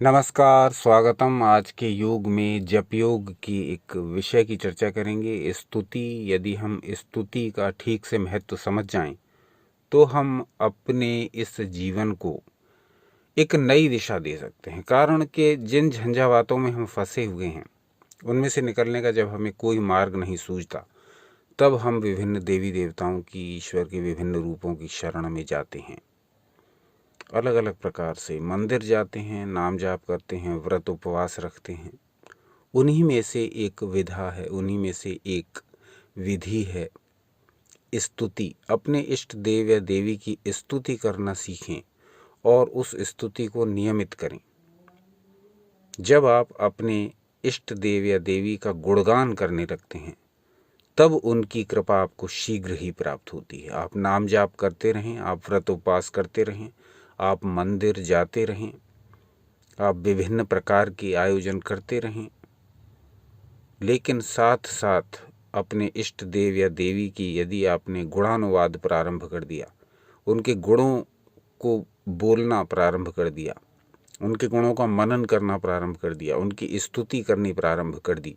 नमस्कार, स्वागतम। आज के योग में जप योग की एक विषय की चर्चा करेंगे, स्तुति। यदि हम स्तुति का ठीक से महत्व समझ जाएं, तो हम अपने इस जीवन को एक नई दिशा दे सकते हैं। कारण कि जिन झंझावातों में हम फंसे हुए हैं, उनमें से निकलने का जब हमें कोई मार्ग नहीं सूझता, तब हम विभिन्न देवी देवताओं की, ईश्वर के विभिन्न रूपों की शरण में जाते हैं। अलग अलग प्रकार से मंदिर जाते हैं, नाम जाप करते हैं, व्रत उपवास रखते हैं। उन्हीं में से एक विधा है, उन्हीं में से एक विधि है स्तुति। अपने इष्ट देव या देवी की स्तुति करना सीखें और उस स्तुति को नियमित करें। जब आप अपने इष्ट देव या देवी का गुणगान करने लगते हैं, तब उनकी कृपा आपको शीघ्र ही प्राप्त होती है। आप नाम जाप करते रहें, आप व्रत उपवास करते रहें, आप मंदिर जाते रहें, आप विभिन्न प्रकार के आयोजन करते रहें, लेकिन साथ साथ अपने इष्ट देव या देवी की यदि आपने गुणानुवाद प्रारंभ कर दिया, उनके गुणों को बोलना प्रारंभ कर दिया, उनके गुणों का मनन करना प्रारंभ कर दिया, उनकी स्तुति करनी प्रारंभ कर दी,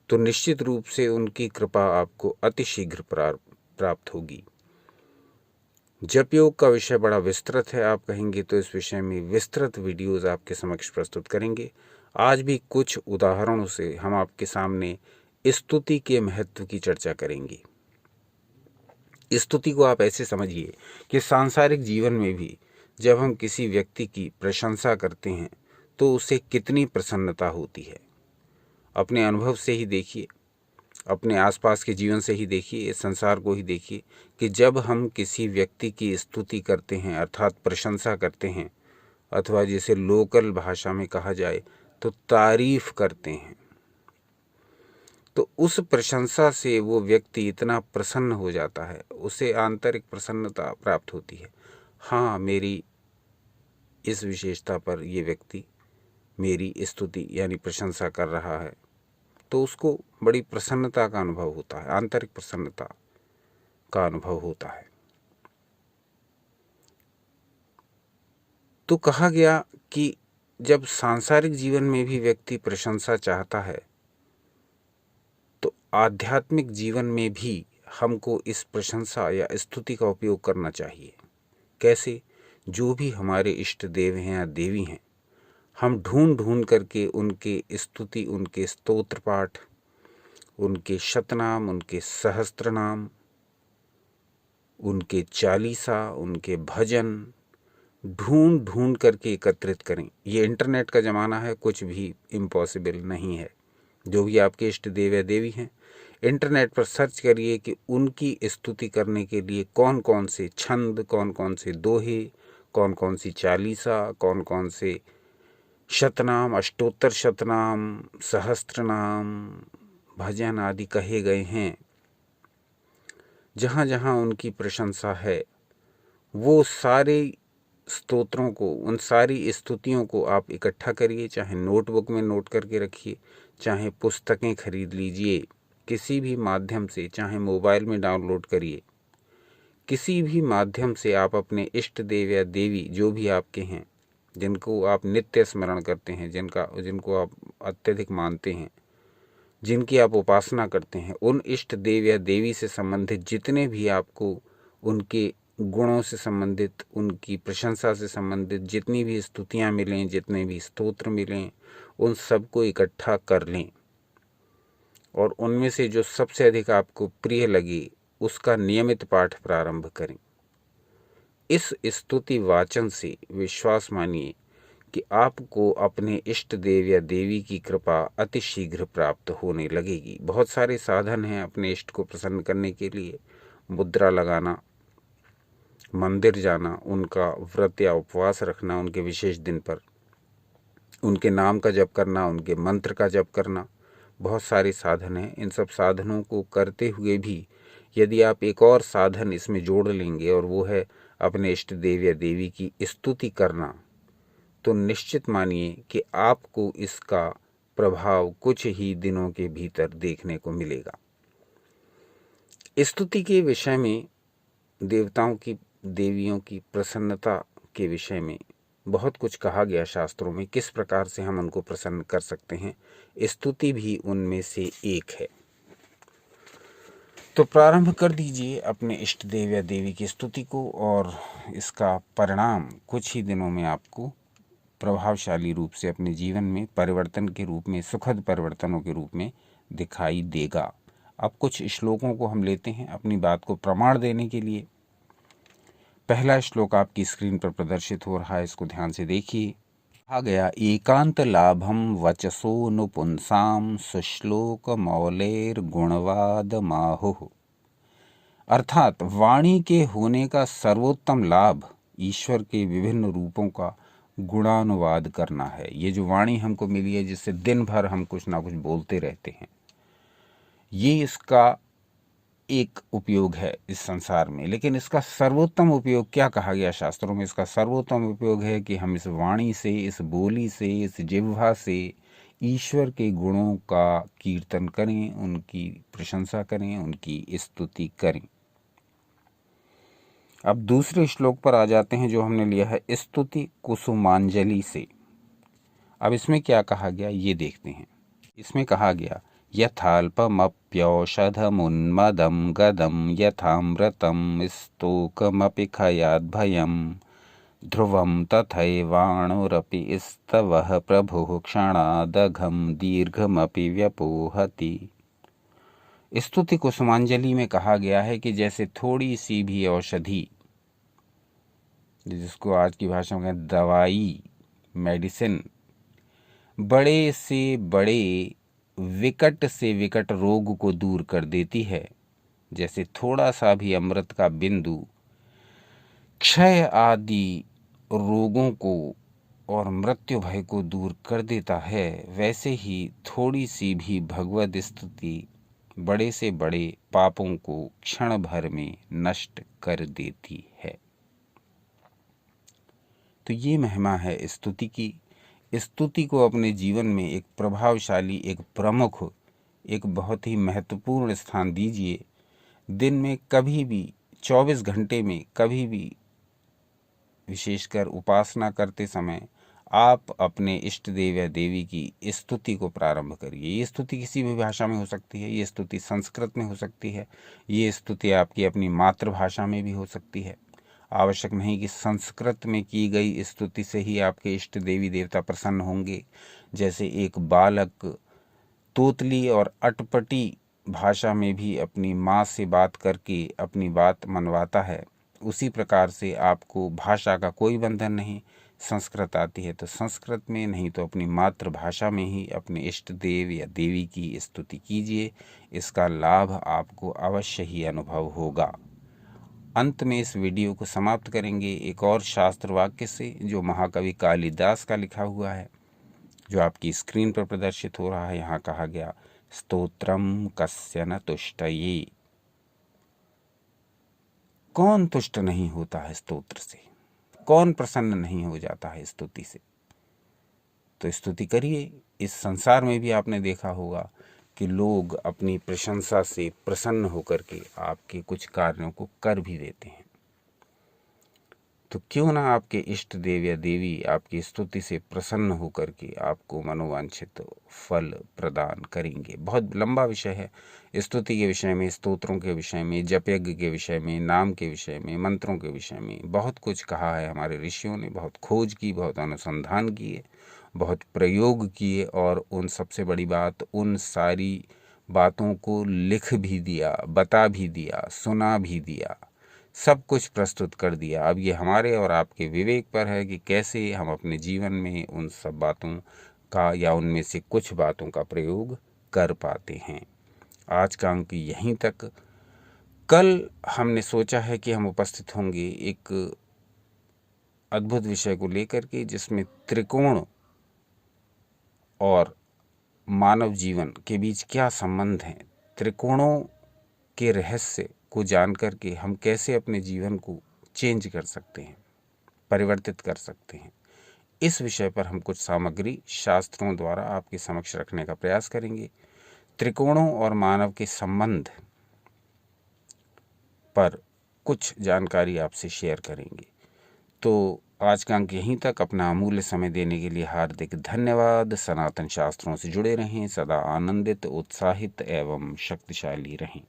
तो निश्चित रूप से उनकी कृपा आपको अतिशीघ्र प्राप्त होगी। जप योग का विषय बड़ा विस्तृत है, आप कहेंगे तो इस विषय में विस्तृत वीडियोस आपके समक्ष प्रस्तुत करेंगे। आज भी कुछ उदाहरणों से हम आपके सामने स्तुति के महत्व की चर्चा करेंगे। स्तुति को आप ऐसे समझिए कि सांसारिक जीवन में भी जब हम किसी व्यक्ति की प्रशंसा करते हैं, तो उसे कितनी प्रसन्नता होती है। अपने अनुभव से ही देखिए, अपने आसपास के जीवन से ही देखिए, इस संसार को ही देखिए कि जब हम किसी व्यक्ति की स्तुति करते हैं, अर्थात प्रशंसा करते हैं, अथवा जिसे लोकल भाषा में कहा जाए तो तारीफ करते हैं, तो उस प्रशंसा से वो व्यक्ति इतना प्रसन्न हो जाता है, उसे आंतरिक प्रसन्नता प्राप्त होती है। हाँ, मेरी इस विशेषता पर ये व्यक्ति मेरी स्तुति यानी प्रशंसा कर रहा है, तो उसको बड़ी प्रसन्नता का अनुभव होता है, आंतरिक प्रसन्नता का अनुभव होता है। तो कहा गया कि जब सांसारिक जीवन में भी व्यक्ति प्रशंसा चाहता है, तो आध्यात्मिक जीवन में भी हमको इस प्रशंसा या स्तुति का उपयोग करना चाहिए। कैसे? जो भी हमारे इष्ट देव हैं या देवी हैं, हम ढूंढ ढूंढ करके उनके स्तुति, उनके स्तोत्र पाठ, उनके शतनाम, उनके सहस्त्रनाम, उनके चालीसा, उनके भजन ढूंढ ढूंढ करके एकत्रित करें। ये इंटरनेट का ज़माना है, कुछ भी इम्पॉसिबल नहीं है। जो भी आपके इष्ट देव या देवी हैं, इंटरनेट पर सर्च करिए कि उनकी स्तुति करने के लिए कौन कौन से छंद, कौन कौन से दोहे, कौन कौन सी चालीसा, कौन कौन से शतनाम, अष्टोत्तर शतनाम, सहस्त्रनाम, भजन आदि कहे गए हैं। जहाँ जहाँ उनकी प्रशंसा है, वो सारे स्तोत्रों को, उन सारी स्तुतियों को आप इकट्ठा करिए, चाहे नोटबुक में नोट करके रखिए, चाहे पुस्तकें खरीद लीजिए, किसी भी माध्यम से, चाहे मोबाइल में डाउनलोड करिए, किसी भी माध्यम से आप अपने इष्ट देव या देवी जो भी आपके हैं, जिनको आप नित्य स्मरण करते हैं, जिनको आप अत्यधिक मानते हैं, जिनकी आप उपासना करते हैं, उन इष्ट देव या देवी से संबंधित जितने भी आपको उनके गुणों से संबंधित, उनकी प्रशंसा से संबंधित जितनी भी स्तुतियाँ मिलें, जितने भी स्तोत्र मिलें, उन सबको इकट्ठा कर लें और उनमें से जो सबसे अधिक आपको प्रिय लगे उसका नियमित पाठ प्रारंभ करें। इस स्तुति वाचन से विश्वास मानिए कि आपको अपने इष्ट देव या देवी की कृपा अतिशीघ्र प्राप्त होने लगेगी। बहुत सारे साधन हैं अपने इष्ट को प्रसन्न करने के लिए। मुद्रा लगाना, मंदिर जाना, उनका व्रत या उपवास रखना उनके विशेष दिन पर, उनके नाम का जप करना, उनके मंत्र का जप करना, बहुत सारे साधन हैं। इन सब साधनों को करते हुए भी यदि आप एक और साधन इसमें जोड़ लेंगे और वो है अपने इष्ट देव या देवी की स्तुति करना, तो निश्चित मानिए कि आपको इसका प्रभाव कुछ ही दिनों के भीतर देखने को मिलेगा। स्तुति के विषय में, देवताओं की, देवियों की प्रसन्नता के विषय में बहुत कुछ कहा गया शास्त्रों में, किस प्रकार से हम उनको प्रसन्न कर सकते हैं। स्तुति भी उनमें से एक है। तो प्रारंभ कर दीजिए अपने इष्ट देव या देवी की स्तुति को, और इसका परिणाम कुछ ही दिनों में आपको प्रभावशाली रूप से अपने जीवन में परिवर्तन के रूप में, सुखद परिवर्तनों के रूप में दिखाई देगा। अब कुछ श्लोकों को हम लेते हैं अपनी बात को प्रमाण देने के लिए। पहला श्लोक आपकी स्क्रीन पर प्रदर्शित हो रहा है, इसको ध्यान से देखिए। कहा गया, एकांत लाभम वचसो नुपुंसाम सुश्लोक मौलेर गुणवाद माहुः। अर्थात वाणी के होने का सर्वोत्तम लाभ ईश्वर के विभिन्न रूपों का गुणानुवाद करना है। ये जो वाणी हमको मिली है, जिससे दिन भर हम कुछ ना कुछ बोलते रहते हैं, ये इसका एक उपयोग है इस संसार में। लेकिन इसका सर्वोत्तम उपयोग क्या कहा गया शास्त्रों में? इसका सर्वोत्तम उपयोग है कि हम इस वाणी से, इस बोली से, इस जिह्वा से ईश्वर के गुणों का कीर्तन करें, उनकी प्रशंसा करें, उनकी स्तुति करें। अब दूसरे श्लोक पर आ जाते हैं जो हमने लिया है, स्तुति कुसुमांजलि से। अब इसमें क्या कहा गया ये देखते हैं। इसमें कहा गया, यथाल्पमप्यौषधमुन्मदं गदं यथामृतं स्तोकमपि खयाद्भयं ध्रुवं तथैवाणुरपि स्तवः प्रभुः क्षणादघं दीर्घमपि व्यपोहति। स्तुति कुसुमांजलि में कहा गया है कि जैसे थोड़ी सी भी औषधि, जिसको आज की भाषा में दवाई, मेडिसिन, बड़े से बड़े, विकट से विकट रोग को दूर कर देती है, जैसे थोड़ा सा भी अमृत का बिंदु क्षय आदि रोगों को और मृत्यु भय को दूर कर देता है, वैसे ही थोड़ी सी भी भगवद स्तुति बड़े से बड़े पापों को क्षण भर में नष्ट कर देती है। तो ये महिमा है स्तुति की। स्तुति को अपने जीवन में एक प्रभावशाली, एक प्रमुख, एक बहुत ही महत्वपूर्ण स्थान दीजिए। दिन में कभी भी, 24 घंटे में कभी भी, विशेषकर उपासना करते समय आप अपने इष्ट देव या देवी की स्तुति को प्रारंभ करिए। ये स्तुति किसी भी भाषा में हो सकती है, ये स्तुति संस्कृत में हो सकती है, ये स्तुति आपकी अपनी मातृभाषा में भी हो सकती है। आवश्यक नहीं कि संस्कृत में की गई स्तुति से ही आपके इष्ट देवी देवता प्रसन्न होंगे। जैसे एक बालक तोतली और अटपटी भाषा में भी अपनी माँ से बात करके अपनी बात मनवाता है, उसी प्रकार से आपको भाषा का कोई बंधन नहीं। संस्कृत आती है तो संस्कृत में, नहीं तो अपनी मातृभाषा में ही अपने इष्ट देव या देवी की स्तुति कीजिए। इसका लाभ आपको अवश्य ही अनुभव होगा। अंत में इस वीडियो को समाप्त करेंगे एक और शास्त्र वाक्य से, जो महाकवि कालिदास का लिखा हुआ है, जो आपकी स्क्रीन पर प्रदर्शित हो रहा है। यहाँ कहा गया, स्तोत्रम कस्य न तुष्टये। कौन तुष्ट नहीं होता है स्तोत्र से? कौन प्रसन्न नहीं हो जाता है स्तुति से? तो स्तुति करिए। इस संसार में भी आपने देखा होगा कि लोग अपनी प्रशंसा से प्रसन्न होकर के आपके कुछ कार्यों को कर भी देते हैं। तो क्यों ना आपके इष्ट देव या देवी आपकी स्तुति से प्रसन्न होकर के आपको मनोवांछित फल प्रदान करेंगे। बहुत लंबा विषय है स्तुति के विषय में, स्तोत्रों के विषय में, जप यज्ञ के विषय में, नाम के विषय में, मंत्रों के विषय में बहुत कुछ कहा है हमारे ऋषियों ने। बहुत खोज की, बहुत अनुसंधान किए, बहुत प्रयोग किए, और उन सबसे बड़ी बात, उन सारी बातों को लिख भी दिया, बता भी दिया, सुना भी दिया, सब कुछ प्रस्तुत कर दिया। अब ये हमारे और आपके विवेक पर है कि कैसे हम अपने जीवन में उन सब बातों का या उनमें से कुछ बातों का प्रयोग कर पाते हैं। आज का अंक यहीं तक। कल हमने सोचा है कि हम उपस्थित होंगे एक अद्भुत विषय को लेकर के, जिसमें त्रिकोण और मानव जीवन के बीच क्या संबंध है, त्रिकोणों के रहस्य को जान करके हम कैसे अपने जीवन को चेंज कर सकते हैं, परिवर्तित कर सकते हैं। इस विषय पर हम कुछ सामग्री शास्त्रों द्वारा आपके समक्ष रखने का प्रयास करेंगे। त्रिकोणों और मानव के संबंध पर कुछ जानकारी आपसे शेयर करेंगे। तो आज का अंक यहीं तक। अपना अमूल्य समय देने के लिए हार्दिक धन्यवाद। सनातन शास्त्रों से जुड़े रहें, सदा आनंदित, उत्साहित एवं शक्तिशाली रहें।